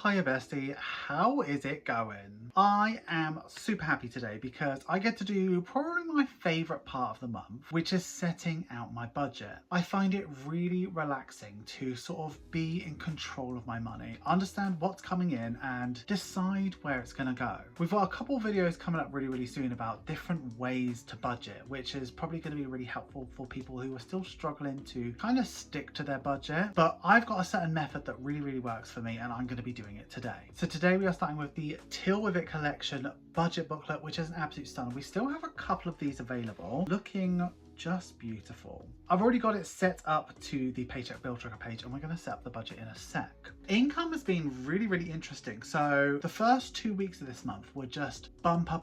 Hiya bestie, how is it going? I am super happy today because I get to do probably my favourite part of the month, which is setting out my budget. I find it really relaxing to sort of be in control of my money, understand what's coming in and decide where it's going to go. We've got a couple of videos coming up really soon about different ways to budget, which is probably going to be really helpful for people who are still struggling to kind of stick to their budget. But I've got a certain method that really works for me, and I'm going to be doing it today. So today we are starting with the Till With It collection budget booklet, which is an absolute stunner. We still have a couple of these available, looking just beautiful. I've already got it set up to the Paycheck Bill Tracker page, and we're going to set up the budget in a sec. Income has been really interesting. So the first 2 weeks of this month were just bumper.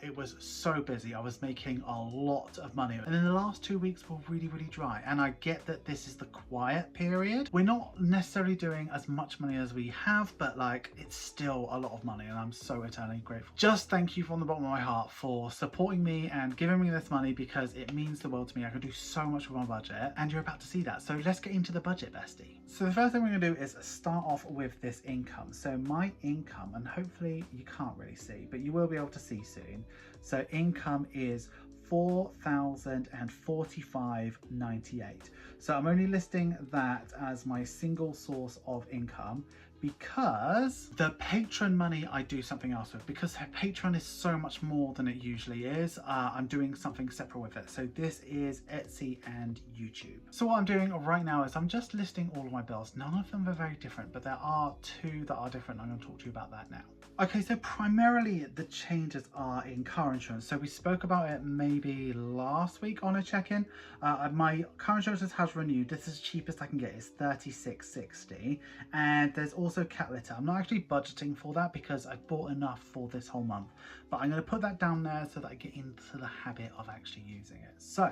It was so busy. I was making a lot of money, and then the last 2 weeks were really dry. And I get that this is the quiet period. We're not necessarily doing as much money as we have, but like, it's still a lot of money, and I'm so eternally grateful. Just thank you from the bottom of my heart for supporting me and giving me this money, because it means the world to me. I can do so much with my budget, and you're about to see that. So let's get into the budget, bestie. So the first thing we're going to do is start off with this income. So my income, and hopefully you can't really see, but you will be able to see soon. So income is $4,045.98. So I'm only listing that as my single source of income because the Patreon money I do something else with, because Patreon is so much more than it usually is. I'm doing something separate with it. So this is Etsy and YouTube. So what I'm doing right now is I'm just listing all of my bills. None of them are very different, but there are two that are different. I'm going to talk to you about that now. Okay, so primarily the changes are in car insurance. So we spoke about it maybe last week on a check-in. My car insurance has renewed. This is the cheapest I can get. It's $36.60, and there's also cat litter. I'm not actually budgeting for that because I bought enough for this whole month, but I'm going to put that down there so that I get into the habit of actually using it. So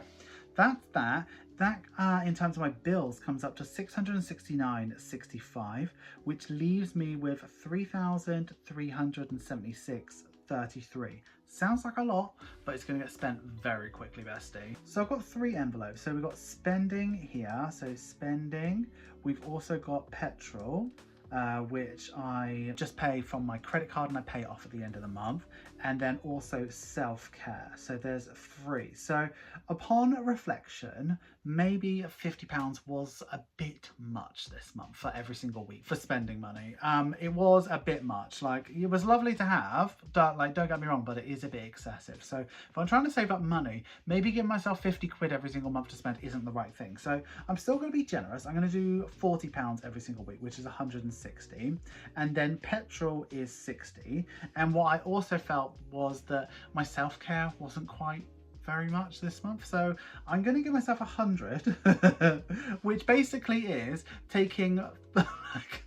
that's that. That in terms of my bills comes up to $669.65, which leaves me with $3,376.33. Sounds like a lot, but it's going to get spent very quickly, bestie. So I've got three envelopes. So we've got spending here. So spending. We've also got petrol, which I just pay from my credit card and I pay it off at the end of the month. And then also self-care. So there's three. So upon reflection, maybe £50 was a bit much this month for every single week for spending money. It was a bit much. Like, it was lovely to have, don't get me wrong, but it is a bit excessive. So if I'm trying to save up money, maybe give myself 50 quid every single month to spend isn't the right thing. So I'm still going to be generous. I'm going to do £40 every single week, which is 160. And then petrol is 60. And what I also felt was that my self-care wasn't quite very much this month, so I'm going to give myself 100, which basically is taking like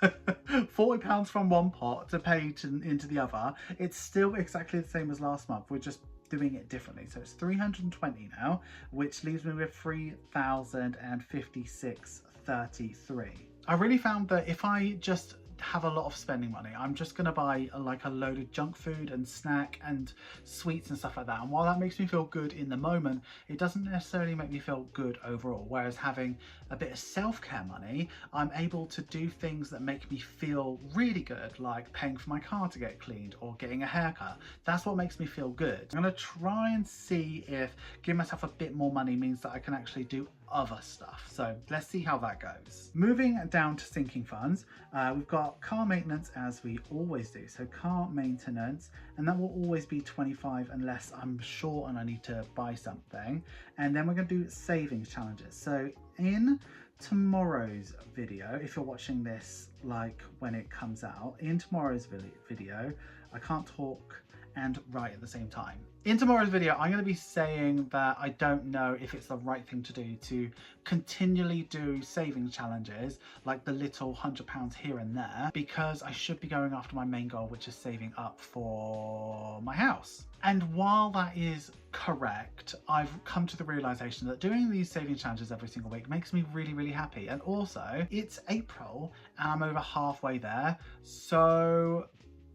£40 from one pot to pay into the other. It's still exactly the same as last month, we're just doing it differently. So it's 320 now, which leaves me with 3,056.33. I really found that if I just have a lot of spending money, I'm just gonna buy like a load of junk food and snack and sweets and stuff like that, and while that makes me feel good in the moment, it doesn't necessarily make me feel good overall. Whereas having a bit of self-care money, I'm able to do things that make me feel really good, like paying for my car to get cleaned or getting a haircut. That's what makes me feel good. I'm gonna try and see if giving myself a bit more money means that I can actually do other stuff. So let's see how that goes. Moving down to sinking funds, we've got car maintenance as we always do. So car maintenance, and that will always be 25 unless I'm short and I need to buy something. And then we're going to do savings challenges. So in tomorrow's video, if you're watching this like when it comes out, in tomorrow's video, I can't talk and write at the same time. In tomorrow's video, I'm going to be saying that I don't know if it's the right thing to do to continually do saving challenges, like the little £100 here and there, because I should be going after my main goal, which is saving up for my house. And while that is correct, I've come to the realization that doing these saving challenges every single week makes me really happy. And also, it's April and I'm over halfway there, so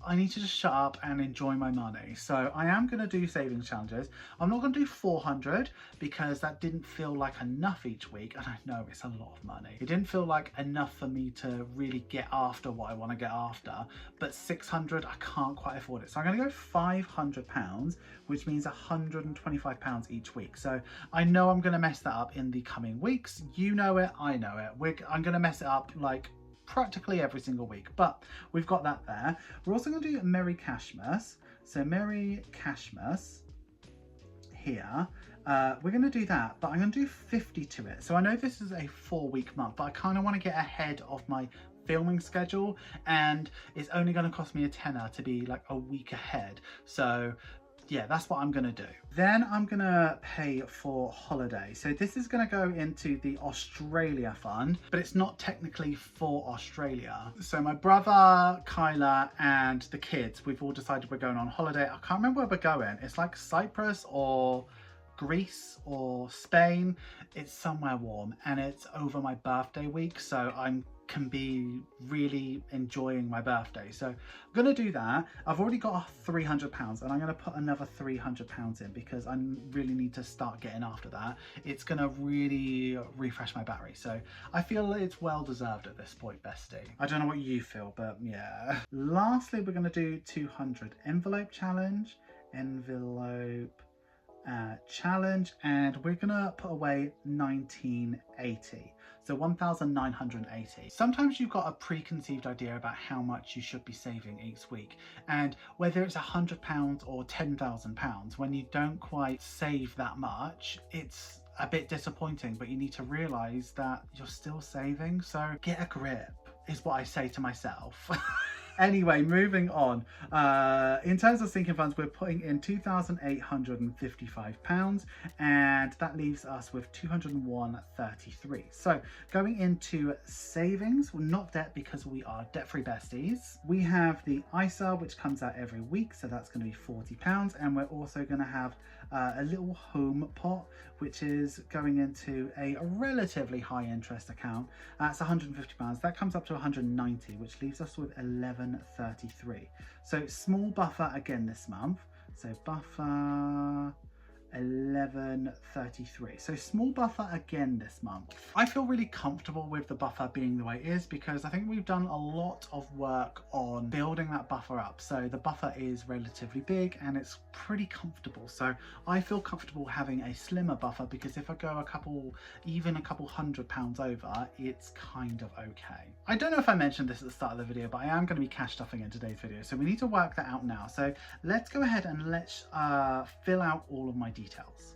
I need to just shut up and enjoy my money. So I am going to do savings challenges. I'm not going to do 400 because that didn't feel like enough each week. And I know it's a lot of money. It didn't feel like enough for me to really get after what I want to get after. But 600, I can't quite afford it. So I'm going to go £500, which means £125 each week. So I know I'm going to mess that up in the coming weeks. You know it, I know it. I'm going to mess it up like practically every single week, but we've got that there. We're also going to do Merry Cashmas. So Merry Cashmas here. We're going to do that, but I'm going to do 50 to it. So I know this is a 4-week month, but I kind of want to get ahead of my filming schedule, and it's only going to cost me a tenner to be like a week ahead. So yeah, that's what I'm gonna do. Then I'm gonna pay for holiday. So this is gonna go into the Australia fund, but it's not technically for Australia. So my brother, Kyla, and the kids, we've all decided we're going on holiday. I can't remember where we're going. It's like Cyprus or Greece or Spain. It's somewhere warm, and it's over my birthday week, so I can be really enjoying my birthday. So I'm gonna do that. I've already got £300, and I'm gonna put another £300 in because I really need to start getting after that. It's gonna really refresh my battery. So I feel it's well deserved at this point, bestie. I don't know what you feel, but yeah. Lastly, we're gonna do 200 envelope challenge. Challenge, and we're gonna put away 1980, so 1980. Sometimes you've got a preconceived idea about how much you should be saving each week, and whether it's £100 or £10,000, when you don't quite save that much, it's a bit disappointing, but you need to realize that you're still saving. So get a grip is what I say to myself. Anyway, moving on. In terms of sinking funds, we're putting in £2,855, and that leaves us with 201.33. So going into savings, we're not debt because we are debt-free besties. We have the ISA, which comes out every week, so that's going to be £40, and we're also going to have a little home pot, which is going into a relatively high interest account. That's £150. That comes up to 190, which leaves us with 11.33. So small buffer again this month. So buffer 11.33. So small buffer again this month. I feel really comfortable with the buffer being the way it is because I think we've done a lot of work on building that buffer up. So the buffer is relatively big and it's pretty comfortable. So I feel comfortable having a slimmer buffer because if I go even a couple £100 over, it's kind of okay. I don't know if I mentioned this at the start of the video, but I am going to be cash stuffing in today's video. So we need to work that out now. So let's go ahead and let's fill out all of my details.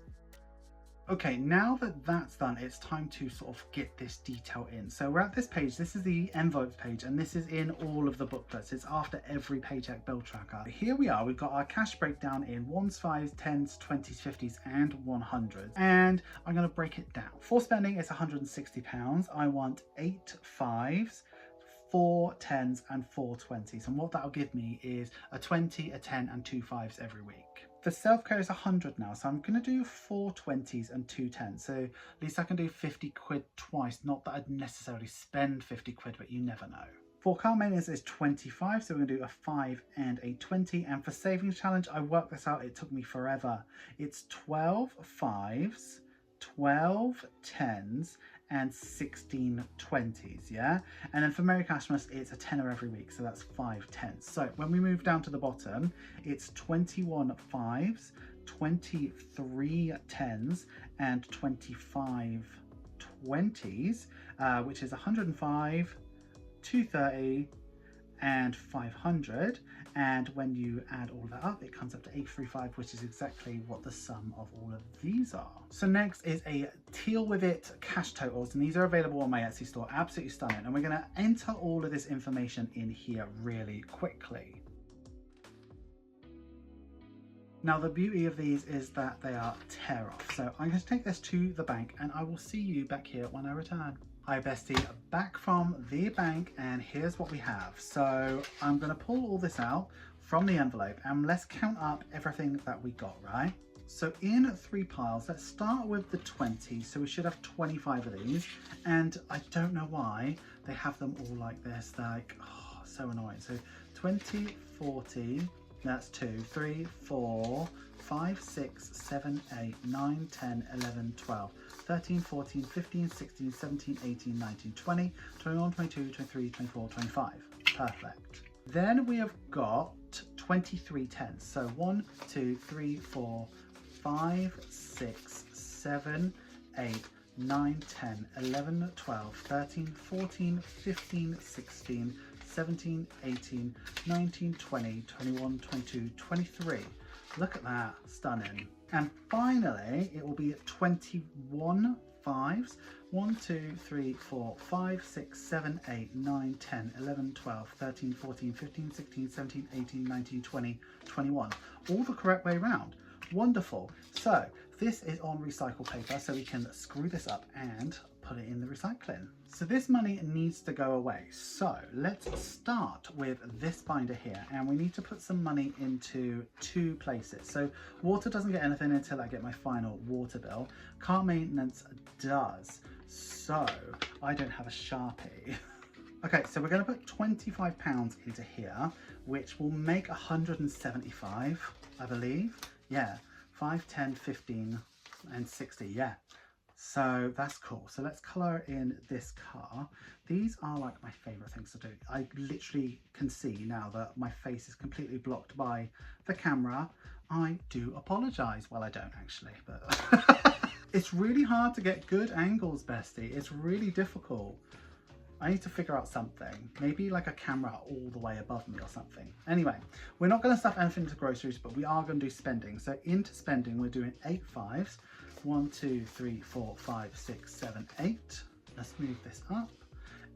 Okay, now that that's done, it's time to sort of get this detail in. So we're at this page. This is the envelopes page, and this is in all of the booklets. It's after every paycheck bill tracker. Here we are. We've got our cash breakdown in 1s, 5s, 10s, 20s, 50s, and 100s. And I'm going to break it down. For spending, it's £160. I want 8 5s, 4 10s, and 4 20s. And what that'll give me is a 20, a 10, and 2 5s every week. For self-care is 100 now, so I'm going to do 4 20s and 2 10s. So at least I can do 50 quid twice. Not that I'd necessarily spend 50 quid, but you never know. For car maintenance is 25, so we're going to do a 5 and a 20. And for savings challenge, I worked this out. It took me forever. It's 12 5s, 12 10s, and 16 20s, yeah? And then for Merry Cashmas, it's a tenner every week, so that's 5 10s. So when we move down to the bottom, it's 21 5s, 23 10s, and 25 20s, which is 105, 230, and 500. And when you add all that up, it comes up to 835, which is exactly what the sum of all of these are. So next is a Deal With It cash totals, and these are available on my Etsy store. Absolutely stunning. And we're going to enter all of this information in here really quickly. Now the beauty of these is that they are tear off. So I'm going to take this to the bank and I will see you back here when I return. Hi bestie, back from the bank, and here's what we have. So I'm going to pull all this out from the envelope and let's count up everything that we got, right? So in 3 piles, let's start with the 20. So we should have 25 of these, and I don't know why they have them all like this. They're like, oh, so annoying. So 20, 40, that's 2, 3, 4, 5, 6, 7, 8, 9, 10, 11, 12, 13, 14, 15, 16, 17, 18, 19, 20, 21, 22, 23, 24, 25. Perfect. Then we have got 23 tens. So 1, 2, 3, 4, 5, 6, 7, 8, 9, 10, 11, 12, 13, 14, 15, 16, 17, 18, 19, 20, 21, 22, 23. Look at that, stunning. And finally, it will be 21 fives. 1, 2, 3, 4, 5, 6, 7, 8, 9, 10, 11, 12, 13, 14, 15, 16, 17, 18, 19, 20, 21. All the correct way round. Wonderful. So this is on recycled paper, so we can screw this up and put it in the recycling. So this money needs to go away. So let's start with this binder here, and we need to put some money into 2 places. So water doesn't get anything until I get my final water bill. Car maintenance does. So I don't have a Sharpie. Okay, so we're going to put £25 into here, which will make 175, I believe. Yeah, 5, 10, 15 and 60, yeah. So that's cool. So let's colour in this car. These are like my favourite things to do. I literally can see now that my face is completely blocked by the camera. I do apologise. Well, I don't actually, but it's really hard to get good angles, bestie. It's really difficult. I need to figure out something. Maybe like a camera all the way above me or something. Anyway, we're not going to stuff anything into groceries, but we are going to do spending. So into spending, we're doing 8 fives. 1, 2, 3, 4, 5, 6, 7, 8. Let's move this up.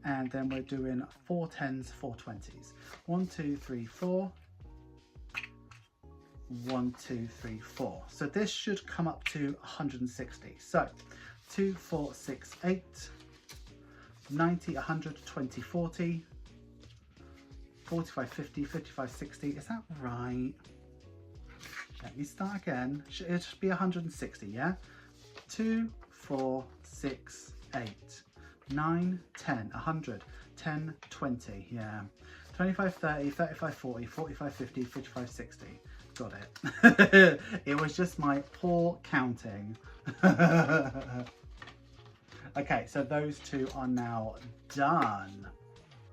And then we're doing 4 tens, 4 20s. 1, 2, 3, 4. 1, 2, 3, 4. So this should come up to 160. So 2, 4, 6, 8. 90, 100, 20, 40, 45, 50, 55, 60. Is that right? Let me start again. It should be 160, yeah? 2, 4, 6, 8, 9, 10, 100, 10, 20, yeah. 25, 30, 35, 40, 45, 50, 55, 60. Got it. It was just my poor counting. Okay, so those 2 are now done.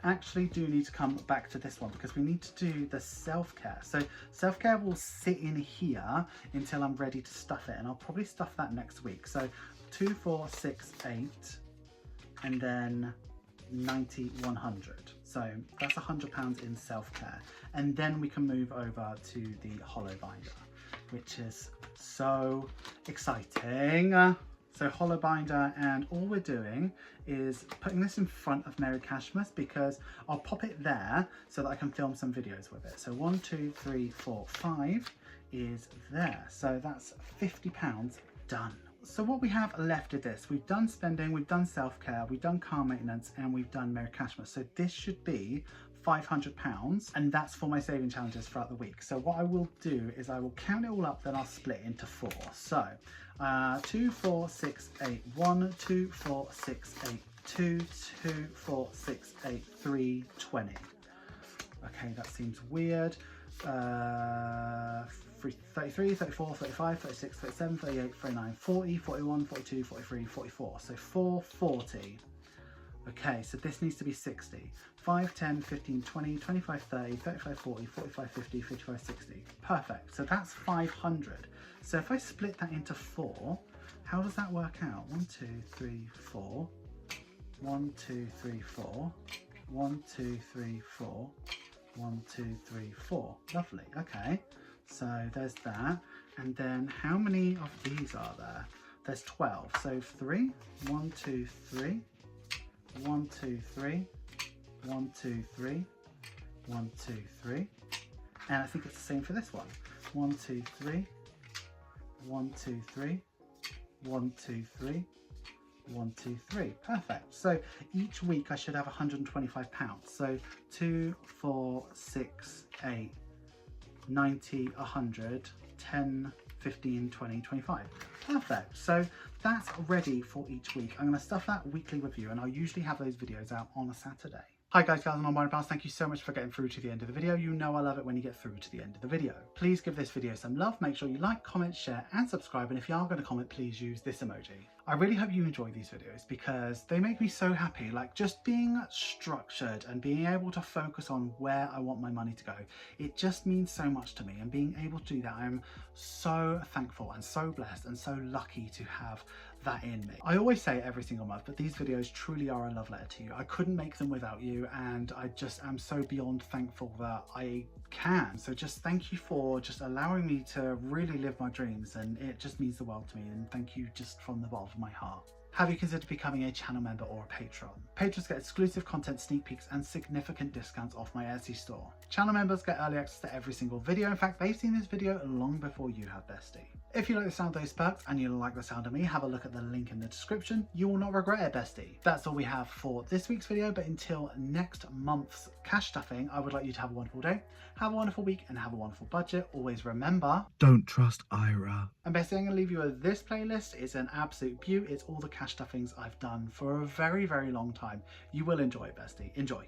Actually do need to come back to this one because we need to do the self-care. So self-care will sit in here until I'm ready to stuff it, and I'll probably stuff that next week. So 2, 4, 6, 8, and then 90, 100. So that's £100 in self-care. And then we can move over to the hollow binder, which is so exciting. So hollow binder, and all we're doing is putting this in front of Merry Cashmas because I'll pop it there so that I can film some videos with it. So 1, 2, 3, 4, 5 is there. So that's £50 done. So what we have left of this, we've done spending, we've done self-care, we've done car maintenance, and we've done Merry Cashmas. So this should be £500, and that's for my saving challenges throughout the week. So what I will do is I will count it all up, then I'll split into 4. So 2, 4, 6, 8, 1, 2, 4, 6, 8, 2, 2, 4, 6, 8, 3, 20. Okay, that seems weird. 33, 34, 35, 36, 37, 38, 39, 40, 41, 42, 43, 44. So 440. Okay, so this needs to be 60. 5, 10, 15, 20, 25, 30, 35, 40, 45, 50, 55, 60. Perfect. So that's 500. So if I split that into 4, how does that work out? 1, 2, 3, 4. 1, 2, 3, 4. 1, 2, 3, 4. 1, 2, 3, 4. Lovely. Okay. So there's that. And then how many of these are there? There's 12. So 3. 1, 2, 3. 1, 2, 3. 1, 2, 3. 1, 2, 3. And I think it's the same for this one. 1, 2, 3. 1, 2, 3. 1, 2, 3. 1, 2, 3. Perfect. So each week I should have £125. So 2, 4, 6, 8, 90, 100, 10, 15, 20, 25. Perfect. So that's ready for each week. I'm going to stuff that weekly with you, and I'll usually have those videos out on a Saturday. Hi guys, gals and non-binary pals, thank you so much for getting through to the end of the video. You know I love it when you get through to the end of the video. Please give this video some love, make sure you like, comment, share and subscribe, and if you are going to comment, please use this emoji. I really hope you enjoy these videos because they make me so happy, like just being structured and being able to focus on where I want my money to go. It just means so much to me, and being able to do that, I'm so thankful and so blessed and so lucky to have that in me. I always say it every single month, but these videos truly are a love letter to you. I couldn't make them without you, and I just am so beyond thankful that I can. So just thank you for just allowing me to really live my dreams, and it just means the world to me, and thank you just from the bottom of my heart. Have you considered becoming a channel member or a patron? Patrons get exclusive content, sneak peeks and significant discounts off my Etsy store. Channel members get early access to every single video. In fact, they've seen this video long before you have, bestie. If you like the sound of those perks and you like the sound of me, have a look at the link in the description. You will not regret it, bestie. That's all we have for this week's video, but until next month's cash stuffing, I would like you to have a wonderful day, have a wonderful week and have a wonderful budget. Always remember, don't trust Ira. And bestie, I'm going to leave you with this playlist. It's an absolute beaut. It's all the cash stuffings I've done for a very, very long time. You will enjoy it, bestie. Enjoy.